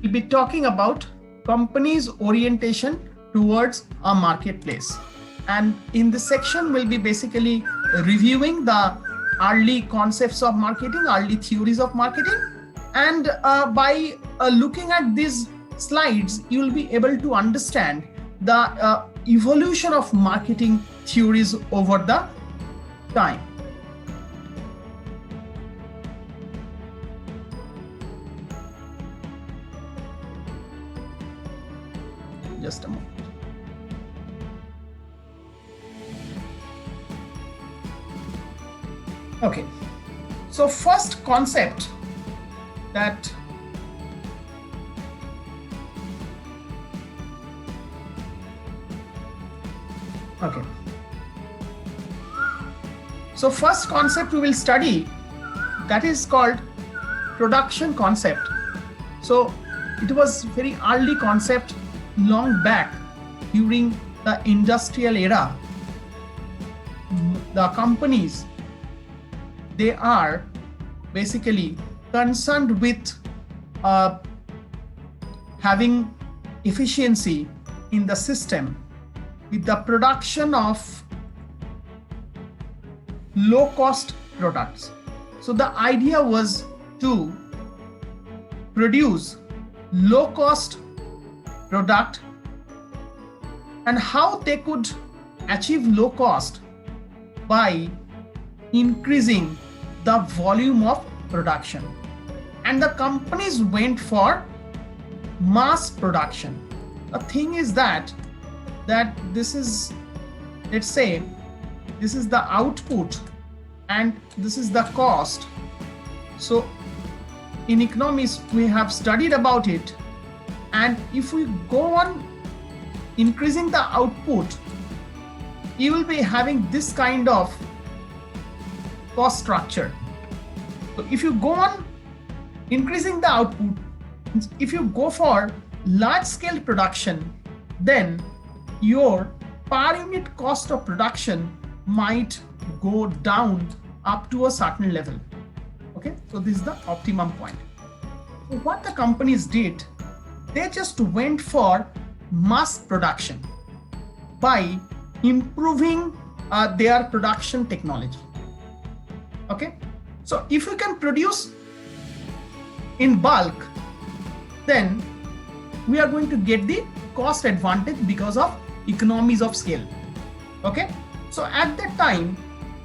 we'll be talking about companies' orientation towards a marketplace. And in this section, we'll be basically reviewing the early concepts of marketing, early theories of marketing. And by looking at these slides, you will be able to understand the evolution of marketing theories over the time. Just a moment. Okay, so first concept that okay. So first concept we will study, that is called production concept. So it was very early concept long back during the industrial era. The companies, they are basically concerned with having efficiency in the system with the production of low cost products. So the idea was to produce low cost product, and how they could achieve low cost by increasing the volume of production. And the companies went for mass production. The thing is that this is, let's say, this is the output and this is the cost. So in economics, we have studied about it. And if we go on increasing the output, you will be having this kind of cost structure. So if you go on increasing the output, if you go for large scale production, then your per unit cost of production might go down up to a certain level. Okay, so this is the optimum point. So what the companies did, they just went for mass production by improving their production technology. Okay, so if you can produce in bulk, then we are going to get the cost advantage because of economies of scale. Okay, so at that time,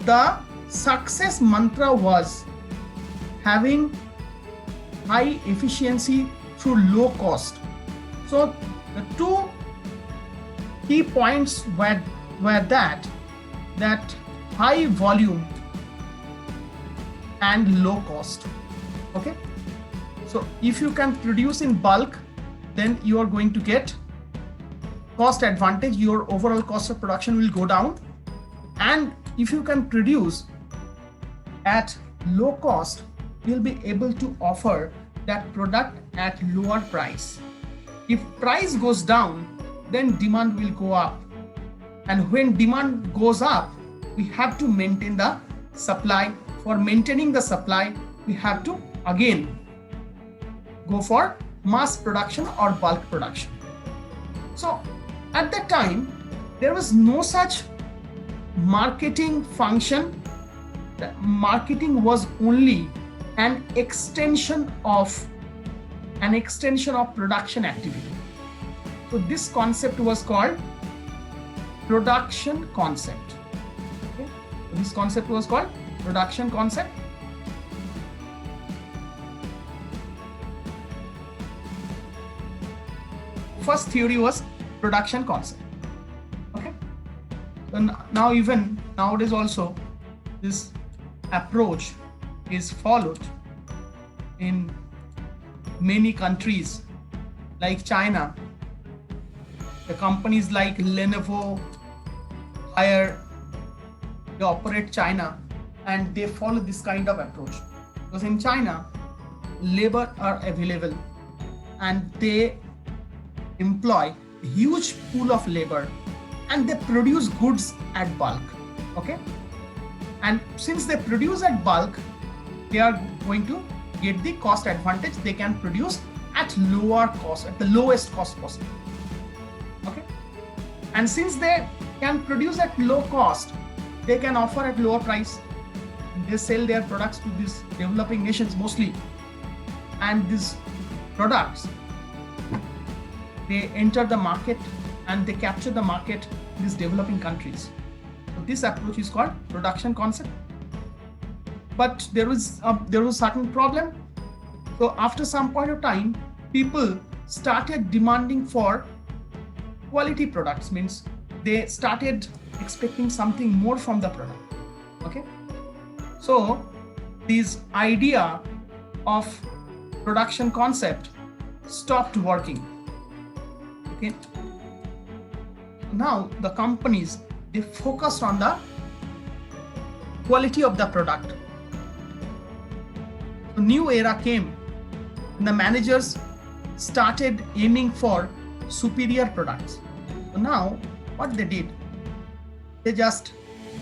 the success mantra was having high efficiency through low cost. So the two key points were that high volume and low cost. Okay, so if you can produce in bulk, then you are going to get cost advantage. Your overall cost of production will go down. And if you can produce at low cost, you'll be able to offer that product at lower price. If price goes down, then demand will go up. And when demand goes up, we have to maintain the supply. For maintaining the supply, we have to again go for mass production or bulk production. So at that time, there was no such marketing function. The marketing was only an extension of production activity. So this concept was called production concept. Okay? So this concept was called production concept. First theory was production concept. Okay, so now even nowadays also this approach is followed in many countries like China. The companies like Lenovo, Haier, they operate China and they follow this kind of approach, because in China labor are available and they employ a huge pool of labor and they produce goods at bulk. Okay, and since they produce at bulk, they are going to get the cost advantage. They can produce at lower cost, at the lowest cost possible. Okay, and since they can produce at low cost, they can offer at lower price. They sell their products to these developing nations mostly, and these products, they enter the market and they capture the market in these developing countries. So this approach is called production concept. But there was a certain problem. So after some point of time, people started demanding for quality products, means they started expecting something more from the product. Okay, so this idea of production concept stopped working. Okay, now the companies, they focused on the quality of the product. A new era came and the managers started aiming for superior products. So now what they did, they just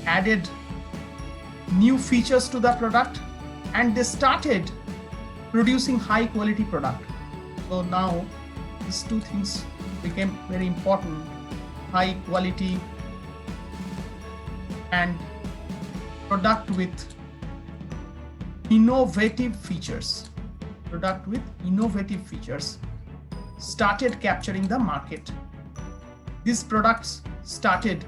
added new features to the product and they started producing high quality product. So now these two things became very important: high quality and product with innovative features. Product with innovative features started capturing the market. These products started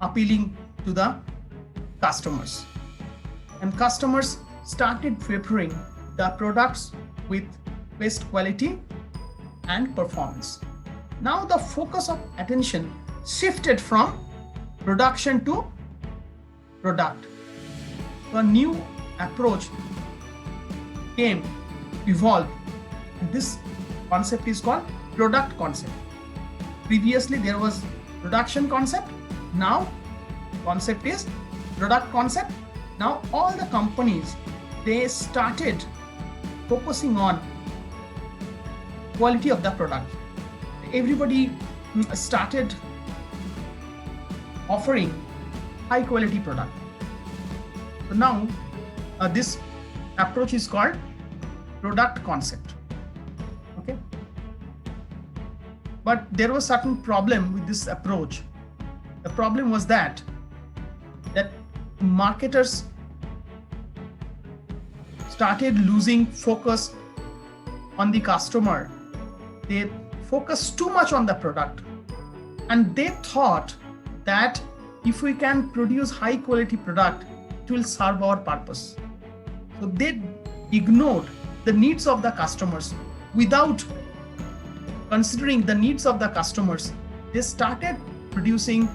appealing to the customers, and customers started favoring the products with best quality and performance. Now the focus of attention shifted from production to product. A new approach came, evolved, and this concept is called product concept. Previously there was production concept, now concept is product concept. Now all the companies, they started focusing on quality of the product. Everybody started offering high quality product. So now this approach is called product concept. Okay, but there was certain problem with this approach. The problem was that marketers started losing focus on the customer. They focused too much on the product, and they thought that if we can produce high quality product, it will serve our purpose. So they ignored the needs of the customers. Without considering the needs of the customers, they started producing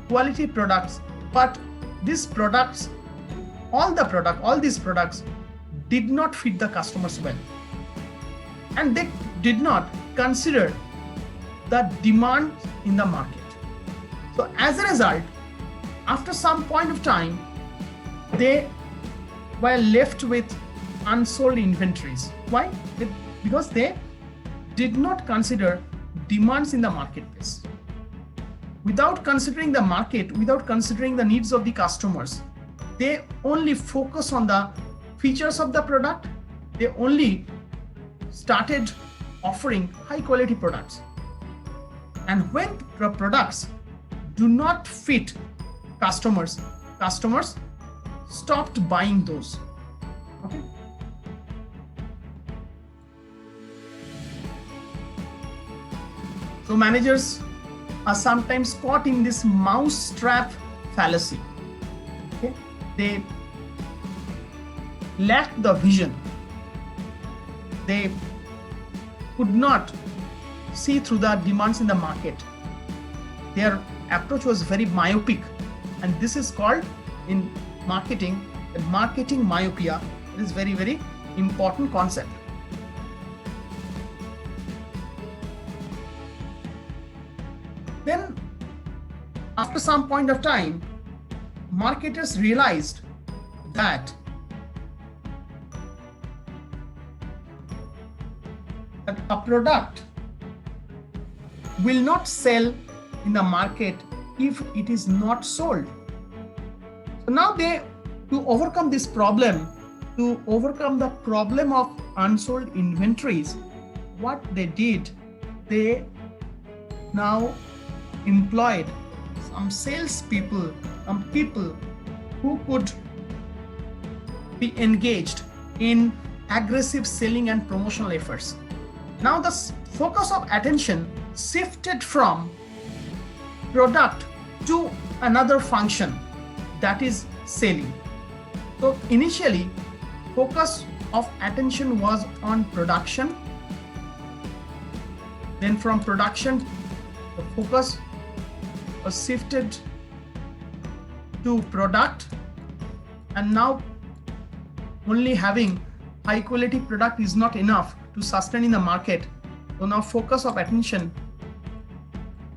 quality products, but these products, all these products did not fit the customers well, and they did not consider the demand in the market. So as a result, after some point of time, they were left with unsold inventories. Why? Because they did not consider demands in the marketplace. Without considering the market, without considering the needs of the customers, they only focus on the features of the product. They only started offering high quality products. And when the products do not fit customers stopped buying those. Okay. So managers are sometimes caught in this mousetrap fallacy. Okay, they lacked the vision. They could not see through the demands in the market. Their approach was very myopic, and this is called in marketing myopia. It is very, very important concept. Then after some point of time, marketers realized that a product will not sell in the market if it is not sold. So now to overcome this problem, to overcome the problem of unsold inventories, what they did, they now employed some salespeople, some people who could be engaged in aggressive selling and promotional efforts. Now the focus of attention shifted from product to another function, that is selling. So initially, focus of attention was on production. Then from production, the focus was shifted to product, and now only having high quality product is not enough to sustain in the market. So now focus of attention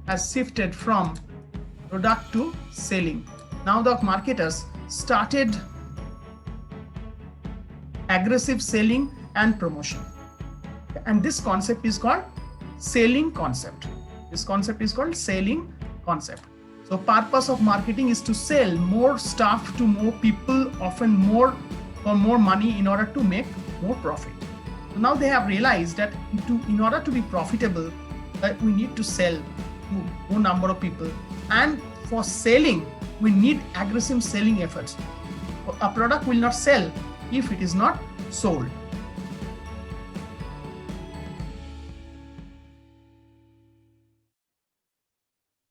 has shifted from product to selling. Now the marketers started aggressive selling and promotion. And this concept is called selling concept. This concept is called selling concept. So purpose of marketing is to sell more stuff to more people, often more for more money in order to make more profit. So now they have realized that in order to be profitable, that we need to sell to more number of people. And for selling, we need aggressive selling efforts. A product will not sell if it is not sold.